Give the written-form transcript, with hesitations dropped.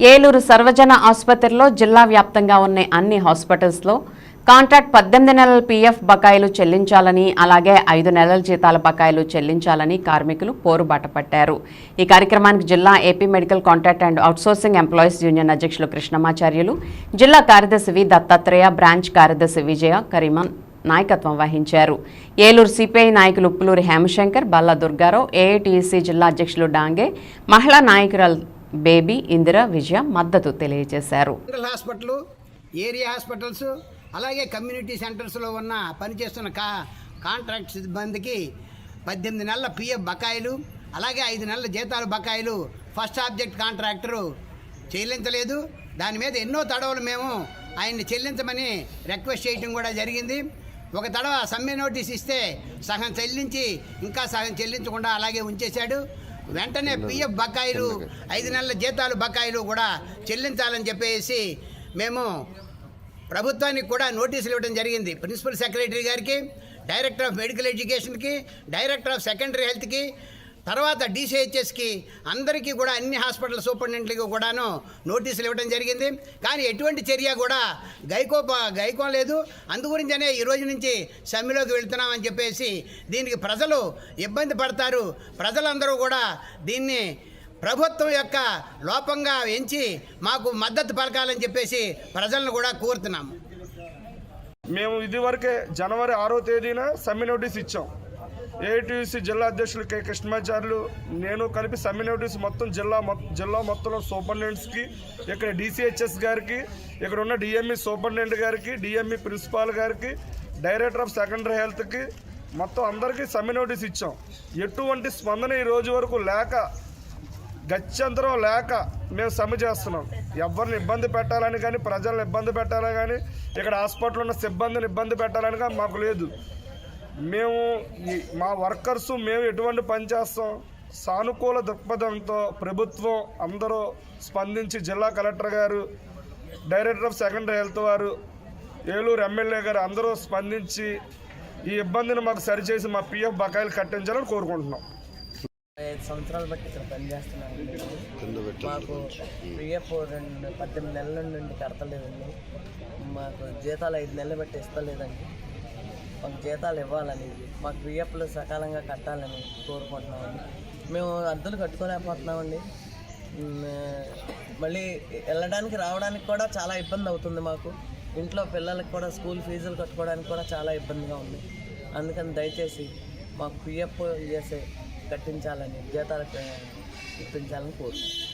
ఏలూరు సర్వజన ఆసుపత్రిలో జిల్లా వ్యాప్తంగా ఉన్న అన్ని హాస్పిటల్స్లో కాంట్రాక్ట్ 18 నెలల పీఎఫ్ బకాయిలు చెల్లించాలని, అలాగే 5 నెలల జీతాల బకాయిలు చెల్లించాలని కార్మికులు పోరుబాట పట్టారు. ఈ కార్యక్రమానికి జిల్లా AP medical contract and outsourcing employees union అధ్యక్షులు కృష్ణమాచార్యులు, జిల్లా కార్యదర్శి వి దత్తాత్రేయ, బ్రాంచ్ కార్యదర్శి విజయ కరీమన్ నాయకత్వం వహించారు. ఏలూరు సిపిఐ నాయకులు ఉప్పులూరి హేమశంకర్, బల్లా దుర్గారావు, ఏఐటీసీ జిల్లా అధ్యక్షులు డాంగే, మహిళా నాయకురాలు బేబీ, ఇందిర, విజయ మద్దతు తెలియజేశారు. హాస్పిటల్, ఏరియా హాస్పిటల్స్, అలాగే కమ్యూనిటీ సెంటర్స్లో ఉన్న పనిచేస్తున్న కాంట్రాక్ట్ సిబ్బందికి 18 నెలల పిఎఫ్ బకాయిలు, అలాగే 5 నెలల జీతాల బకాయిలు ఫస్ట్ ఆబ్జెక్ట్ కాంట్రాక్టరు చెల్లించలేదు. దాని మీద ఎన్నో తడవలు మేము ఆయన్ని చెల్లించమని రిక్వెస్ట్ చేయడం కూడా జరిగింది. ఒక తడవ సమ్మె నోటీస్ ఇస్తే సగం చెల్లించి ఇంకా సగం చెల్లించకుండా అలాగే ఉంచేశాడు. వెంటనే పిఎఫ్ బకాయిలు, 5 నెలల జీతాలు బకాయిలు కూడా చెల్లించాలని చెప్పేసి మేము ప్రభుత్వానికి కూడా నోటీసులు ఇవ్వడం జరిగింది. ప్రిన్సిపల్ సెక్రటరీ గారికి, డైరెక్టర్ ఆఫ్ మెడికల్ ఎడ్యుకేషన్కి, డైరెక్టర్ ఆఫ్ సెకండరీ హెల్త్కి, తర్వాత డీసీహెచ్ఎస్కి, అందరికీ కూడా అన్ని హాస్పిటల్ సూపరింటెండెంట్లకి కూడాను నోటీసులు ఇవ్వడం జరిగింది. కానీ ఎటువంటి చర్య కూడా గైకోలేదు. అందుగురించనే ఈ రోజు నుంచి సమ్మెలోకి వెళ్తున్నామని చెప్పేసి దీనికి ప్రజలు ఇబ్బంది పడతారు. ప్రజలందరూ కూడా దీన్ని ప్రభుత్వం యొక్క లోపంగా ఎంచి మాకు మద్దతు పలకాలని చెప్పేసి ప్రజలను కూడా కోరుతున్నాము. మేము ఇదివరకే జనవరి 6వ తేదీన సమ్మె నోటీస్ ఇచ్చాం. ఏఐటీసీ జిల్లా అధ్యక్షులు కె కృష్ణమాచార్యులు, నేను కలిపి సమ్మె నోటీస్ మొత్తం జిల్లా మొత్తంలో సూపరింటెండెంట్స్కి, ఇక్కడ డీసీహెచ్ఎస్ గారికి, ఇక్కడ ఉన్న డిఎంఈ సూపరింటెండెంట్ గారికి, డిఎంఈ ప్రిన్సిపాల్ గారికి, డైరెక్టర్ ఆఫ్ సెకండరీ హెల్త్కి, మొత్తం అందరికీ సమ్మె నోటీస్ ఇచ్చాం. ఎటువంటి స్పందన ఈ రోజు వరకు లేక, గత్యంతరం లేక మేము సమ్మె చేస్తున్నాం. ఎవరిని ఇబ్బంది పెట్టాలని కానీ, ప్రజలను ఇబ్బంది పెట్టాలని కానీ, ఇక్కడ హాస్పిటల్లో ఉన్న సిబ్బందిని ఇబ్బంది పెట్టాలని కానీ మాకు లేదు. మేము మా వర్కర్స్ మేము ఎటువంటి పని చేస్తాం, సానుకూల దృక్పథంతో ప్రభుత్వం అందరూ స్పందించి, జిల్లా కలెక్టర్ గారు, డైరెక్టర్ ఆఫ్ సెకండరీ హెల్త్ వారు, ఏలూరు ఎమ్మెల్యే గారు అందరూ స్పందించి ఈ ఇబ్బందిని మాకు సరిచేసి మా పిఎఫ్ బకాయిలు కట్టించాలని కోరుకుంటున్నాం. 5 సంవత్సరాలు బట్టి ఇక్కడ పనిచేస్తున్నాను. మాకు పిఎఫ్ 18 నెలల నుండి కడతలేదండి. మాకు జీతాలు 5 నెలలు బట్టి ఇస్తలేదండి. మాకు జీతాలు ఇవ్వాలని, మాకు పిఎఫ్లు సకాలంగా కట్టాలని కోరుకుంటున్నామండి. మేము అద్దెలు కట్టుకోలేకపోతున్నామండి. మళ్ళీ వెళ్ళడానికి రావడానికి కూడా చాలా ఇబ్బంది అవుతుంది మాకు. ఇంట్లో పిల్లలకు కూడా స్కూల్ ఫీజులు కట్టుకోవడానికి కూడా చాలా ఇబ్బందిగా ఉంది. అందుకని దయచేసి మాకు పిఎఫ్ ఈఎస్ఐ కట్టించాలని, జీతాలు ఇప్పించాలని కోరుతున్నాం.